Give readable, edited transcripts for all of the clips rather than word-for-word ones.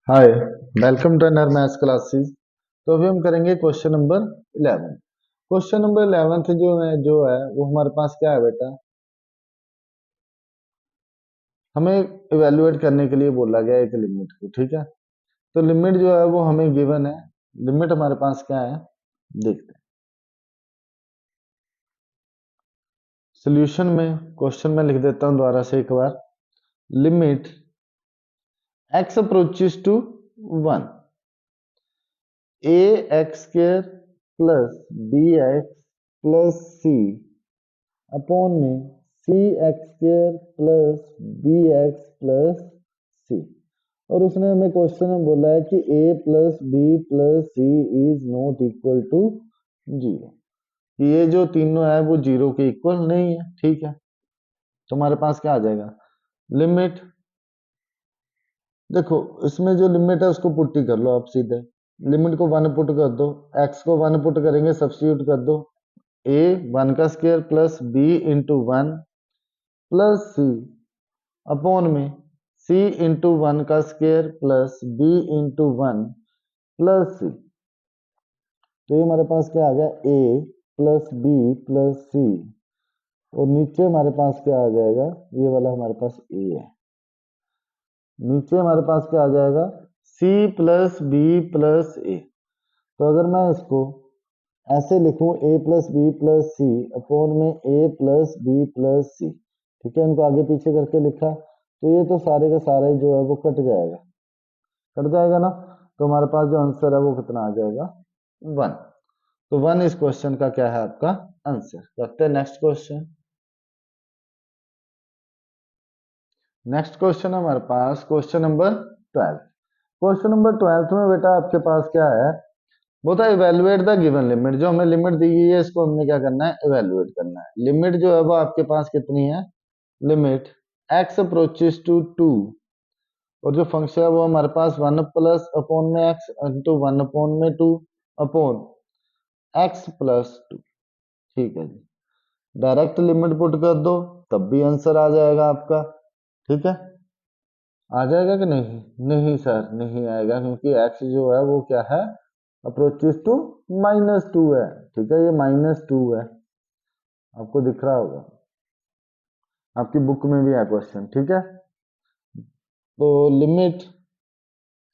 Hi, welcome to another maths classes. तो अभी हम करेंगे क्वेश्चन नंबर 11। क्वेश्चन नंबर 11 जो है वो हमारे पास क्या है बेटा, हमें इवेलुएट करने के लिए बोला गया है एक लिमिट को। ठीक है, तो लिमिट जो है वो हमें गिवन है। लिमिट हमारे पास क्या है देखते हैं। सोल्यूशन में क्वेश्चन में लिख देता हूं दोबारा से एक बार। Limit x approaches to 1, a x square plus b x plus C upon में c x square plus b x plus c. और उसने हमें क्वेश्चन में बोला है कि a plus B plus c is not equal to zero, कि ये जो तीनों है वो जीरो के इक्वल नहीं है। ठीक है, तो हमारे पास क्या आ जाएगा, लिमिट। देखो इसमें जो लिमिट है उसको पुट ही कर लो आप सीधे। लिमिट को वन पुट कर दो, एक्स को वन पुट करेंगे, सब्स्टिट्यूट कर दो। ए वन का square plus b into one plus सी अपॉन में c इंटू वन का square plus b into one plus c. तो ये हमारे पास क्या आ गया, a plus B plus c, और नीचे हमारे पास क्या आ जाएगा, ये वाला हमारे पास a है। नीचे हमारे पास क्या आ जाएगा, c plus B plus A. तो अगर मैं इसको ऐसे लिखूं a plus B plus C upon में a plus B plus C, ठीक है, इनको आगे पीछे करके लिखा, तो ये तो सारे का सारा ही जो है वो कट जाएगा, कट जाएगा ना। तो हमारे पास जो आंसर है वो कितना आ जाएगा, वन। तो वन इस क्वेश्चन का क्या है आपका आंसर। करते हैं नेक्स्ट क्वेश्चन। नेक्स्ट क्वेश्चन हमारे पास क्वेश्चन नंबर 12। क्वेश्चन नंबर 12 में बेटा आपके पास क्या है, वो था इवेलुएट द गिवन लिमिट। जो हमें लिमिट दी गई है इसको हमने क्या करना है, इवेलुएट करना है। लिमिट जो है वो आपके पास कितनी है, लिमिट x अप्रोचेस टू 2, और जो फंक्शन है वो हमारे पास वन प्लस अपॉन में x इंटू वन अपॉन में two upon x plus two. ठीक है जी, डायरेक्ट लिमिट पुट कर दो तब भी आंसर आ जाएगा आपका। ठीक है, आ जाएगा कि नहीं, नहीं सर नहीं आएगा, क्योंकि x जो है वो क्या है, अप्रोचेस टू -2 है। ठीक है, ये -2 है, आपको दिख रहा होगा, आपकी बुक में भी है क्वेश्चन। ठीक है, तो लिमिट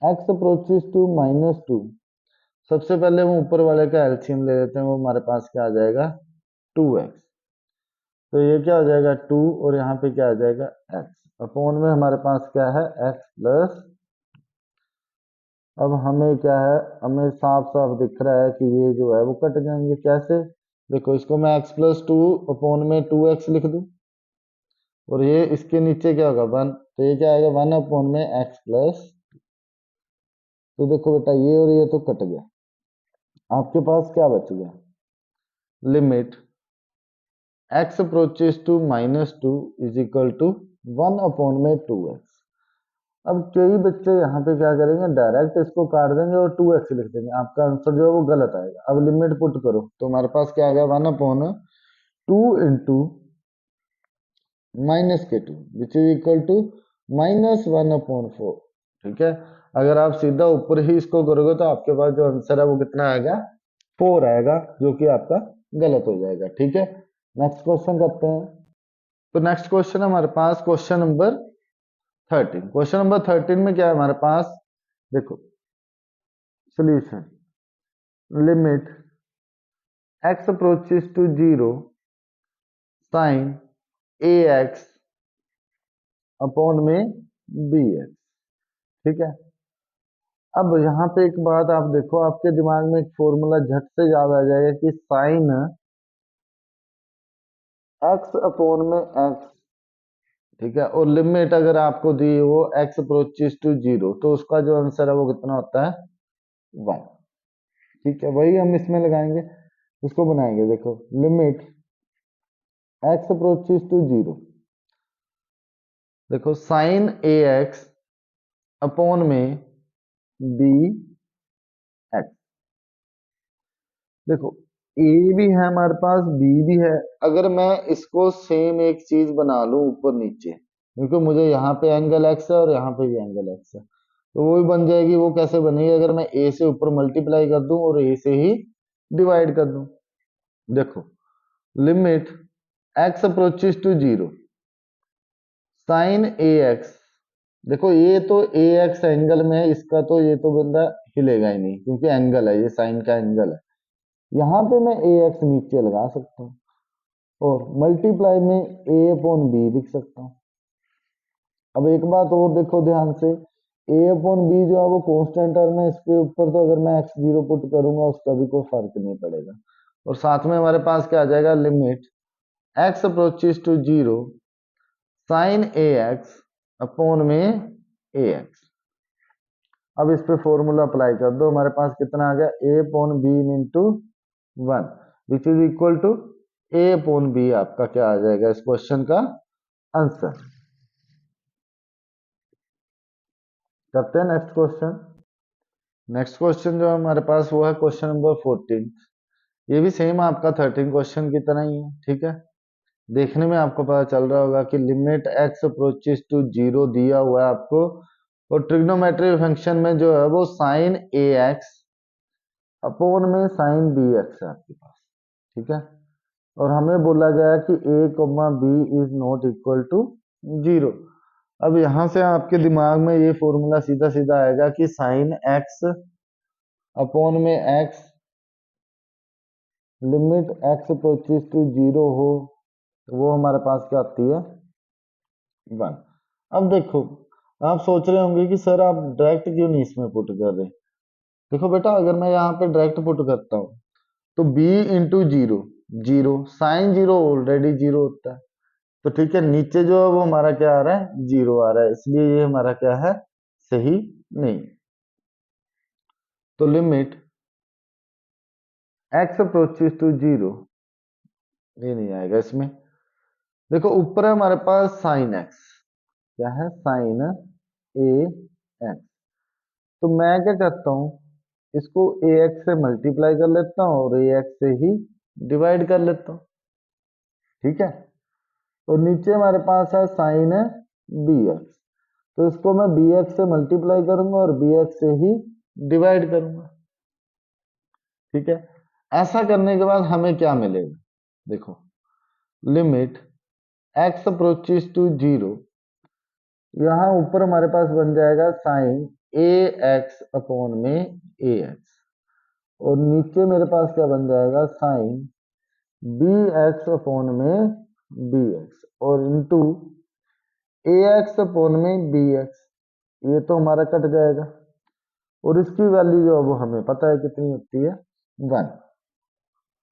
x अप्रोचेस टू -2, सबसे पहले हम ऊपर वाले का एलसीएम ले लेते हैं, वो हमारे पास क्या आ जाएगा, 2x। तो ये क्या हो जाएगा 2, और यहाँ पे क्या आ जाएगा x अपॉन में हमारे पास क्या है x प्लस। अब हमें क्या है, हमें साफ साफ दिख रहा है कि ये जो है वो कट जाएंगे। कैसे, देखो इसको मैं x प्लस टू अपॉन में 2x लिख दूं, और ये इसके नीचे क्या होगा, वन, तो ये क्या आएगा, वन अपॉन में x प्लस। तो देखो बेटा ये और ये तो कट गया, आपके पास क्या बच गया, limit x approaches to -2 is equal to one upon में 2x। अब कई बच्चे यहाँ पे क्या करेंगे, डायरेक्ट इसको काट देंगे और 2x लिख देंगे, आपका आंसर जो है वो गलत आएगा। अब लिमिट पुट करो तो हमारे पास क्या आ गया, one upon two into minus के two which is equal to -1/4। ठीक है, अगर आप सीधा ऊपर ही इसको करोगे तो आपके पास जो आंसर है वो कितना आएगा, 4 आएगा, जो कि आपका गलत हो जाएगा। ठीक है, नेक्स्ट क्वेश्चन करते हैं। तो नेक्स्ट क्वेश्चन हमारे पास क्वेश्चन नंबर 13। क्वेश्चन नंबर 13 में क्या है हमारे पास, देखो solution, limit x approaches to 0 sine A X upon में बी एक्स। ठीक है, अब यहाँ पे एक बात आप देखो, आपके दिमाग में एक फॉर्मूला झट से याद आ जाएगा कि साइन एक्स अपॉन में एक्स। ठीक है, और लिमिट अगर आपको दी हो x अप्रोचेस टू 0, तो उसका जो आंसर है वो कितना होता है, 1। ठीक है, वही हम इसमें लगाएंगे, इसको बनाएंगे। देखो लिमिट x अप्रोचेस टू 0, देखो साइन ए एक्स अपॉन में बी एक्स। देखो ए भी है हमारे पास, बी भी है। अगर मैं इसको सेम एक चीज बना लूं ऊपर नीचे, क्योंकि मुझे यहाँ पे एंगल एक्स है और यहाँ पे भी एंगल एक्स है, तो वो भी बन जाएगी। वो कैसे बनेगी, अगर मैं ए से ऊपर मल्टीप्लाई कर दूं और ए से ही डिवाइड कर दूं। देखो, limit x approaches to zero sine A X. देखो ये तो ए एक्स एंगल में है, इसका तो ये तो बंदा हिलेगा ही नहीं क्योंकि एंगल है, ये साइन का एंगल है। यहाँ पे मैं ए एक्स नीचे लगा सकता हूँ और मल्टीप्लाई में ए अपॉन बी लिख सकता हूँ। अब एक बात और देखो ध्यान से, ए अपॉन बी जो है वो कांस्टेंट टर्म है, इसके ऊपर तो अगर मैं एक्स जीरो पुट करूंगा उसका भी कोई फर्क नहीं पड़ेगा। और साथ में हमारे पास क्या आ जाएगा, limit x approaches to zero sine A X upon में ए एक्स। अब इस पे फॉर्मूला अप्लाई कर दो, हमारे पास कितना आ गया, a upon b into one which is equal to a upon b. आपका क्या आ जाएगा इस क्वेश्चन का आंसर। करते हैं नेक्स्ट क्वेश्चन। नेक्स्ट क्वेश्चन जो हमारे पास वो है क्वेश्चन नंबर 14। ये भी सेम आपका 13 क्वेश्चन की तरह ही है, ठीक है। देखने में आपको पता चल रहा होगा कि limit x approaches to zero दिया हुआ है आपको, और ट्रिग्नोमेट्री फंक्शन में जो है वो साइन ए एक्स अपोन में साइन बी एक्स है आपके पास, ठीक है। और हमें बोला गया है कि a comma b is not equal to zero. अब यहां से आपके दिमाग में ये फॉर्मूला सीधा सीधा आएगा कि साइन एक्स अपोन में X limit x approaches to zero हो तो वो हमारे पास क्या आती है, वन। अब देखो, आप सोच रहे होंगे कि सर आप डायरेक्ट क्यों नहीं इसमें पुट कर रहे। देखो बेटा, अगर मैं यहाँ पे डायरेक्ट पुट करता हूँ तो b into zero, zero sine zero already zero होता है, तो ठीक है, नीचे जो है वो हमारा क्या आ रहा है, जीरो आ रहा है, इसलिए ये हमारा क्या है, सही नहीं। तो limit x approaches to zero, ये नहीं आएगा इसमें। देखो ऊपर है हमारे पास साइन x, क्या है, साइन ए एक्स। तो मैं क्या करता हूँ, इसको ए एक्स से मल्टीप्लाई कर लेता हूँ और ए एक्स से ही डिवाइड कर लेता हूँ, ठीक है। और नीचे हमारे पास है साइन बी एक्स, तो इसको मैं बी एक्स से मल्टीप्लाई करूंगा और बी एक्स से ही डिवाइड करूंगा, ठीक है। ऐसा करने के बाद हमें क्या मिलेगा, देखो, limit x approaches to zero, यहाँ ऊपर हमारे पास बन जाएगा साइन ए एक्स अपॉन में ए एक्स, और नीचे मेरे पास क्या बन जाएगा, साइन बी एक्स अपॉन में बी एक्स, और इंटू ए एक्स अपॉन में बी एक्स। ये तो हमारा कट जाएगा, और इसकी वैल्यू जो है वो हमें पता है कितनी होती है, वन।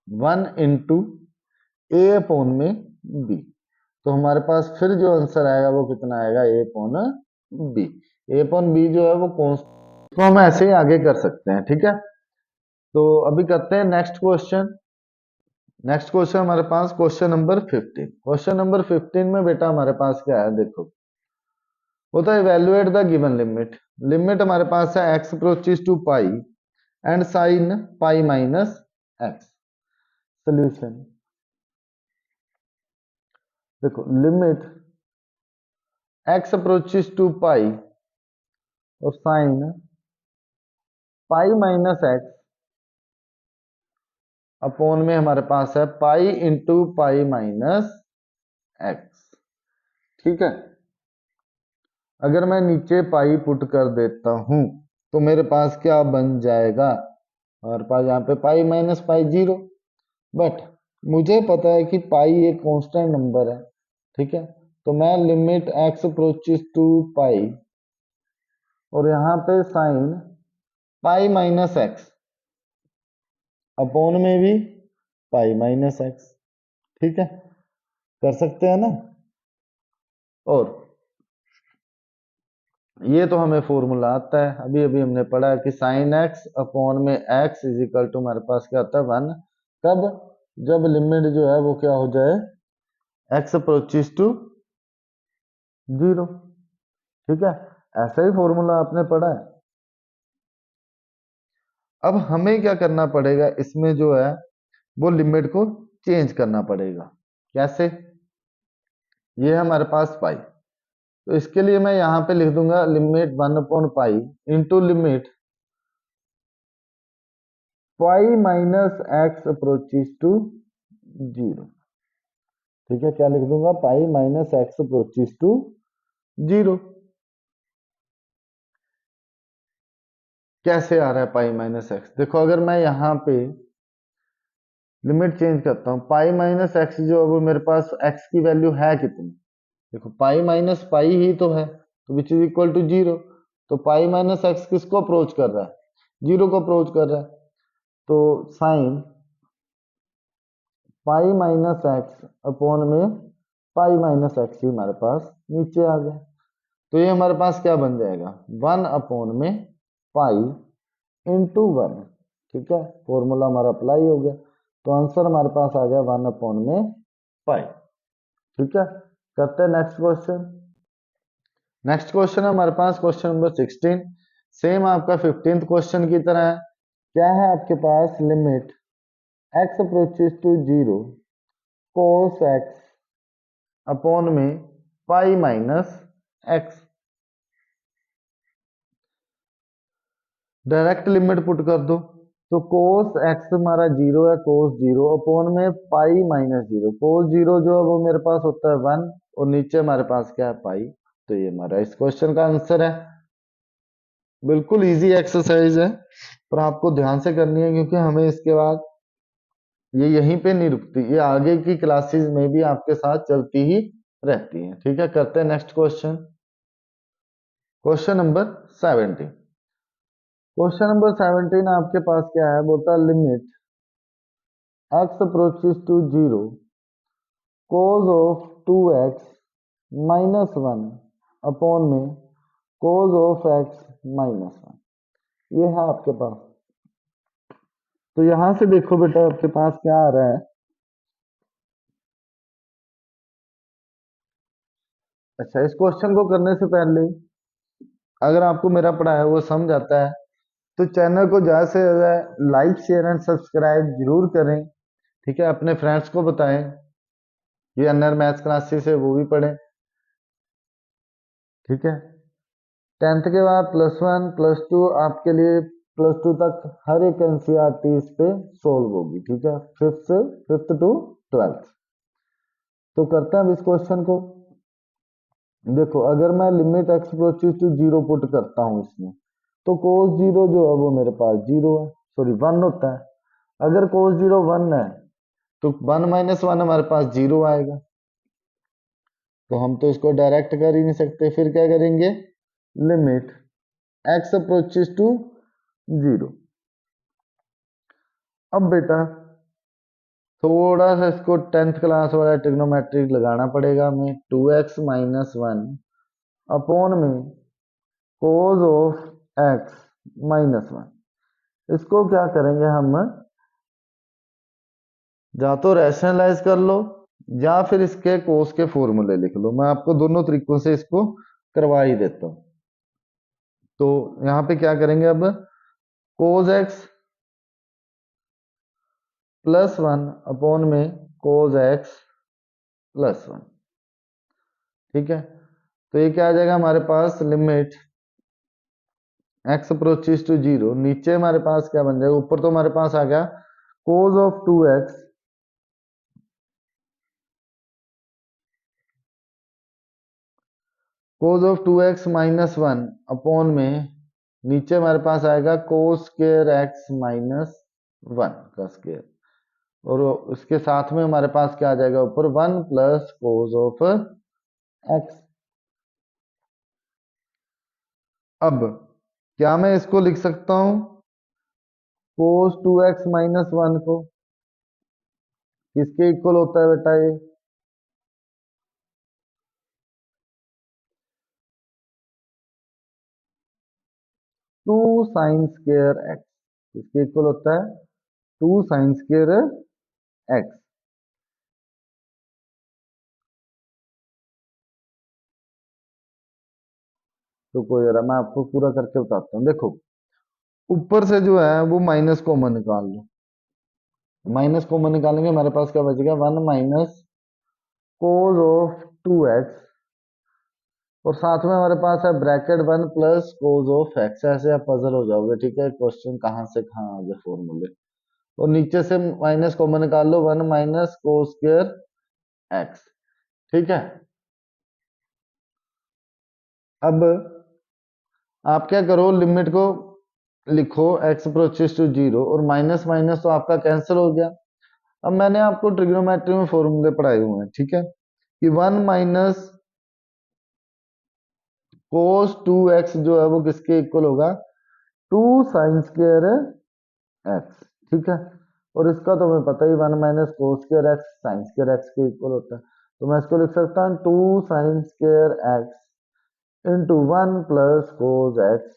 वन इंटू ए अपॉन में बी, तो हमारे पास फिर जो आंसर आएगा वो कितना आएगा, ए अपॉन बी। ए अपॉन बी जो है वो कौन, तो हम ऐसे ही आगे कर सकते हैं, ठीक है। तो अभी करते हैं नेक्स्ट क्वेश्चन। नेक्स्ट क्वेश्चन हमारे पास क्वेश्चन नंबर 15। क्वेश्चन नंबर 15 में बेटा हमारे पास क्या है, देखो, होता है evaluate the given limit. Limit हमारे पास है X approaches to pi and sine pi minus X. Solution, देखो, limit x approaches to pi और sine pi minus X upon में हमारे पास है pi into pi minus X, ठीक है। अगर मैं नीचे पाई पुट कर देता हूं तो मेरे पास क्या बन जाएगा, हमारे पास यहाँ पे pi minus pi zero. But मुझे पता है कि पाई एक कांस्टेंट नंबर है, ठीक है। तो मैं limit x approaches to pi और यहाँ पे sign pi minus X upon में भी पाई माइनस एक्स, ठीक है, कर सकते हैं ना। और ये तो हमें फॉर्मूला आता है, अभी अभी हमने पढ़ा है कि साइन एक्स अपॉन में एक्स इज इक्वल टू हमारे पास क्या आता है, वन। कब, जब लिमिट जो है वो क्या हो जाए, एक्स अप्रोचेस टू जीरो, ठीक है। ऐसा ही फॉर्मूला आपने पढ़ा है। अब हमें क्या करना पड़ेगा, इसमें जो है वो लिमिट को चेंज करना पड़ेगा। कैसे, ये है हमारे पास पाई, तो इसके लिए मैं यहाँ पे लिख दूंगा लिमिट 1/पाई into limit pi minus x approaches to 0। ठीक है, क्या लिख दूंगा, pi minus x approaches to 0। कैसे आ रहा है पाई माइनस एक्स, देखो अगर मैं यहाँ पे लिमिट चेंज करता हूँ, पाई माइनस एक्स जो अब मेरे पास एक्स की वैल्यू है कितनी, देखो पाई माइनस पाई ही तो है, तो विच इज इक्वल टू 0। तो पाई माइनस एक्स किसको अप्रोच कर रहा है, 0 को अप्रोच कर रहा है। तो sign pi minus X upon में पाई माइनस एक्स ही हमारे पास नीचे आ गया। तो ये हमारे पास क्या बन जाएगा, 1/में पाई इंटू 1। ठीक है, फॉर्मूला हमारा अप्लाई हो गया, तो आंसर हमारे पास आ गया 1/में पाई। ठीक है, करते हैं नेक्स्ट क्वेश्चन। नेक्स्ट क्वेश्चन है हमारे पास क्वेश्चन नंबर 16। सेम आपका 15th क्वेश्चन की तरह है। क्या है आपके पास, limit x approaches to 0 cos x upon में pi minus x. Direct limit put कर दो, तो कोस एक्स हमारा 0 है, कोस 0 अपॉन में पाई माइनस 0। कोस 0 जो है वो मेरे पास होता है 1, और नीचे हमारे पास क्या है, पाई। तो ये हमारा इस क्वेश्चन का आंसर है। बिल्कुल इजी एक्सरसाइज है, पर आपको ध्यान से करनी है, क्योंकि हमें इसके बाद ये यहीं पे नहीं रुकती, ये आगे की क्लासेस में भी आपके साथ चलती ही रहती है। ठीक है, करते हैं next question. Question number 17। Question number 17 आपके पास क्या है, बोलता है limit x approaches to 0 cos of 2x minus 1 upon में कोज ऑफ x माइनस 1। ये है आपके पास। तो यहां से देखो बेटा आपके पास क्या आ रहा है। अच्छा, इस क्वेश्चन को करने से पहले अगर आपको मेरा पढ़ाया वो समझ आता है, तो चैनल को ज़्यादा से ज़्यादा लाइक शेयर एंड सब्सक्राइब जरूर करें। ठीक है, अपने फ्रेंड्स को बताएं, ये अनर मैथ्स क्लासेस है वो भी पढ़ें। ठीक है, 10th के बाद +1 +2 आपके लिए, +2 तक हर एक एनसीईआरटी इस पे सोल्व होगी। ठीक है, फिफ्थ टू 12th। तो करते हैं अब इस क्वेश्चन को। देखो अगर मैं limit x approaches to 0 put करता हूँ इसमें, तो कोस 0 जो है वो मेरे पास 0 है, सॉरी 1 होता है। अगर कोस 0 1 है, तो 1 माइनस 1 हमारे पास 0 आएगा। तो हम तो इसको डायरेक्ट कर ही नहीं सकते, फिर क्या करेंगे, लिमिट एक्स अप्रोचेस टू 0। अब बेटा थोड़ा सा इसको 10th क्लास वाला ट्रिग्नोमेट्रिक लगाना पड़ेगा हमें। 2x माइनस 1 अपॉन में कोज ऑफ एक्स माइनस 1। इसको क्या करेंगे हम, या तो रैशनलाइज कर लो या फिर इसके कोस के फॉर्मूले लिख लो। मैं आपको दोनों तरीकों से इसको करवा ही देता हूं। तो यहाँ पे क्या करेंगे अब, कोज एक्स +1 अपॉन में कोज एक्स +1। ठीक है, तो ये क्या आ जाएगा हमारे पास, लिमिट एक्स अप्रोचेस टू 0, नीचे हमारे पास क्या बन जाएगा, ऊपर तो हमारे पास आ गया cos of 2x cos of 2x minus 1 upon में नीचे हमारे पास आएगा कोस स्केयर एक्स माइनस 1 का स्केयर, और उसके साथ में हमारे पास क्या आ जाएगा ऊपर, 1 प्लस कोस ऑफ एक्स। अब क्या मैं इसको लिख सकता हूं, कोस 2x माइनस 1 को किसके इक्वल होता है बेटा, ये 2 साइन स्केयर एक्स किसके इक्वल होता है, 2 साइन स्केयर एक्स। तो कोई जरा मैं आपको पूरा करके बताता हूँ। देखो ऊपर से जो है वो माइनस कॉमन निकाल लो, माइनस कॉमन निकालेंगे हमारे पास क्या बचेगा, 1 माइनस कोज ऑफ 2x और साथ में हमारे पास है bracket 1 plus cos of X. ऐसे आप पजल हो जाओगे, ठीक है, क्वेश्चन कहाँ से कहाँ आ गए फॉर्मूले। और नीचे से माइनस कॉमन निकाल लो, 1 माइनस कोस स्क्वायर एक्स, ठीक है। अब आप क्या करो, लिमिट को लिखो x अप्रोचेस टू 0, और माइनस माइनस तो आपका कैंसिल हो गया। अब मैंने आपको ट्रिग्नोमेट्री में फॉर्मूले पढ़ाए हुए हैं, ठीक है, कि 1 माइनस कोस 2x जो है वो किसके इक्वल होगा, 2 साइन स्क्वायर एक्स, ठीक है। और इसका तो हमें पता ही 1 minus cos square x sign square x के इक्वल होता है। तो मैं इसको लिख सकता हूँ 2 sine square x into 1 plus कोस एक्स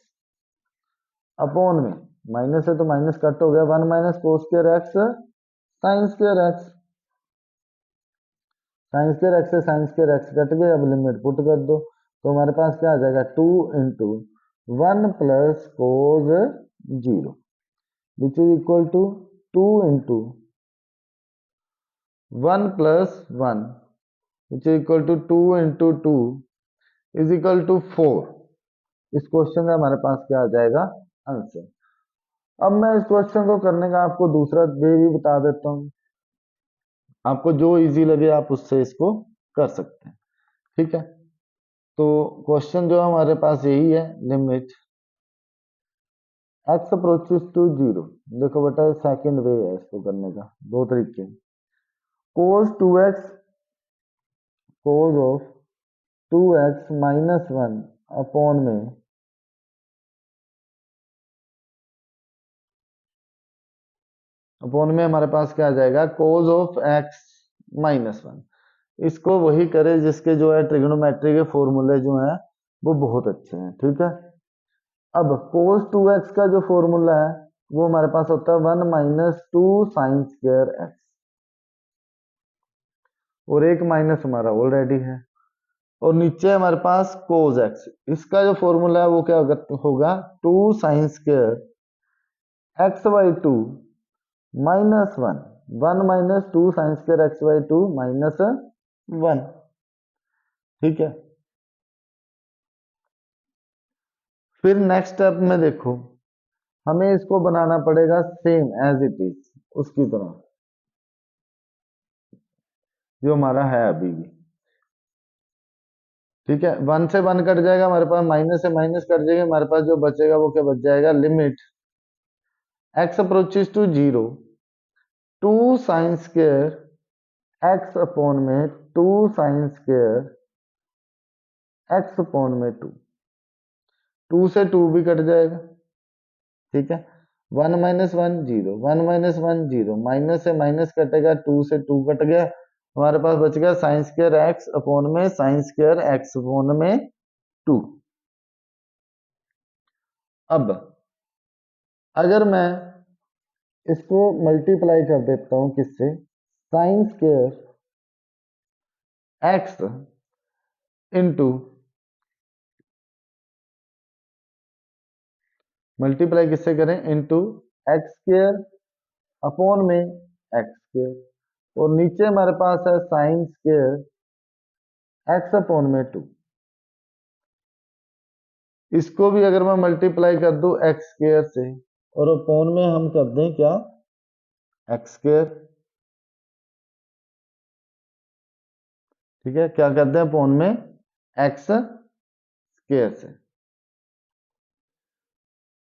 अपॉन में, माइनस है तो माइनस कट हो गया, 1 minus cos square x sign square x, sign square x से साइन स्क्वायर एक्स कट गए। अब लिमिट पुट कर दो, तो हमारे पास क्या आ जाएगा, 2 into 1 plus cos 0 which is equal to 2 into 1 plus 1 which is equal to 2 into 2 is equal to 4। इस क्वेश्चन का हमारे पास क्या आ जाएगा, आंसर। अब मैं इस क्वेश्चन को करने का आपको दूसरा वे भी बता देता हूँ, आपको जो इजी लगे आप उससे इसको कर सकते हैं, ठीक है। तो क्वेश्चन जो हमारे पास यही है, लिमिट x अप्रोचेस टू 0। देखो बेटा सेकंड वे है इसको करने का, दो तरीके, कोस 2x, cos of 2x minus 1 upon में हमारे पास क्या आ जाएगा, कोस ऑफ x माइनस 1। इसको वही करे जिसके जो है ट्रिग्नोमेट्री के फॉर्मूले जो हैं वो बहुत अच्छे हैं, ठीक है। अब cos 2x का जो फॉर्मूला है वो हमारे पास होता है 1 माइनस 2 साइन स्क्वायर एक्स, और एक माइनस हमारा ऑलरेडी है, और नीचे हमारे पास cos x। इसका जो फॉर्मूला है वो क्या होगा, 2 sine square x by 2 minus 1, 1 minus 2 sine square x by 2 minus 1, ठीक है। फिर नेक्स्ट स्टेप में देखो, हमें इसको बनाना पड़ेगा सेम एज इट इज, उसकी तरह जो हमारा है अभी भी, ठीक है। 1 से 1 कट जाएगा हमारे पास, माइनस से माइनस कट जाएगा हमारे पास, जो बचेगा वो क्या बच जाएगा, limit x approaches to 0, 2 sine square X upon में 2 साइन स्क्वायर एक्स अपॉन में 2, 2 से 2 भी कट जाएगा, ठीक है। 1 minus 1 zero, 1 minus 1 zero, minus से माइनस कटेगा, 2 से 2 कट गया, हमारे पास बच गया साइन स्क्वायर एक्स अपॉन में साइन स्क्वायर एक्स अपॉन में 2। अब अगर मैं इसको मल्टीप्लाई कर देता हूं किससे, sign square x into, multiply किससे करें, इंटू एक्स स्क्वायर अपॉन में एक्स स्क्वायर, और नीचे हमारे पास है साइन स्क्वायर एक्स अपॉन में 2। इसको भी अगर मैं मल्टीप्लाई कर दूं एक्स स्क्वायर से, और अपॉन में हम कर दें क्या, एक्स स्क्वायर, ठीक है, क्या कर दें अपॉन में एक्स स्क्वायर से।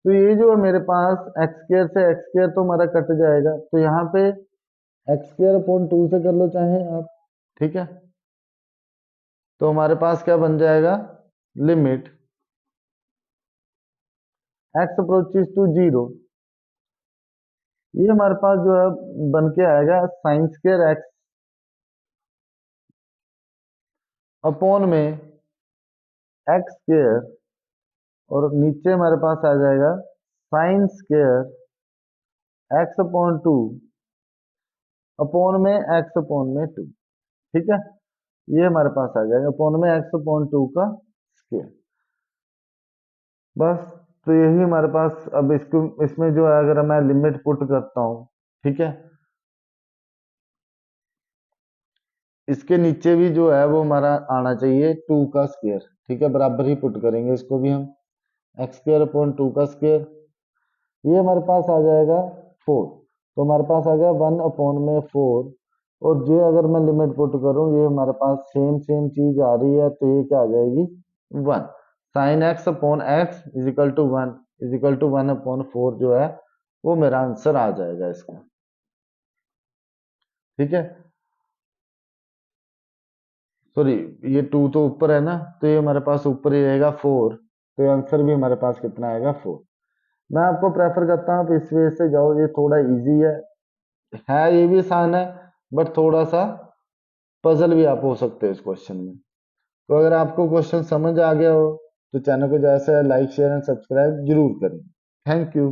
तो ये जो है मेरे पास एक्स स्क्वायर से एक्स स्क्वायर तो हमारा कट जाएगा, तो यहाँ पे एक्स स्क्वायर अपॉन 2 से कर लो चाहे आप, ठीक है। तो हमारे पास क्या बन जाएगा, लिमिट एक्स अप्रोचेस टू 0, ये हमारे पास जो है बन के आएगा साइन स्क्वायर एक्स अपॉन में एक्स स्क्वायर, और नीचे हमारे पास आ जाएगा sign square X upon 2 upon में एक्स अपॉन में 2, ठीक है। ये हमारे पास आ जाएगा अपॉन में एक्स अपॉन 2 का स्क्वायर, बस। तो यही हमारे पास, अब इसको इसमें जो है अगर मैं लिमिट पुट करता हूँ, ठीक है, इसके नीचे भी जो है वो हमारा आना चाहिए 2 का स्क्वायर, ठीक है, बराबर ही पुट करेंगे इसको भी हम, एक्स स्क्वायर अपॉन 2 का स्क्वायर, ये हमारे पास आ जाएगा 4, तो हमारे पास आ गया 1 अपॉन में 4, और ये अगर मैं लिमिट पुट करूं ये हमारे पास सेम सेम चीज आ रही है, तो ये क्या आ जाएगी 1, sine X upon X is equal to 1 is equal to 1 upon 4 जो है वो मेरा आंसर आ जाएगा इसका, ठीक है। सॉरी, ये 2 तो ऊपर है ना, तो ये हमारे पास ऊपर ही रहेगा 4, तो ये आंसर भी हमारे पास कितना आएगा 4। मैं आपको प्रेफर करता हूँ आप इस वे से जाओ, ये थोड़ा इजी है ये भी आसान है, बट थोड़ा सा पजल भी आप हो सकते हो इस क्वेश्चन में। तो अगर आपको क्वेश्चन समझ आ गया हो तो चैनल को जैसे लाइक शेयर एंड सब्सक्राइब जरूर करें। Thank you.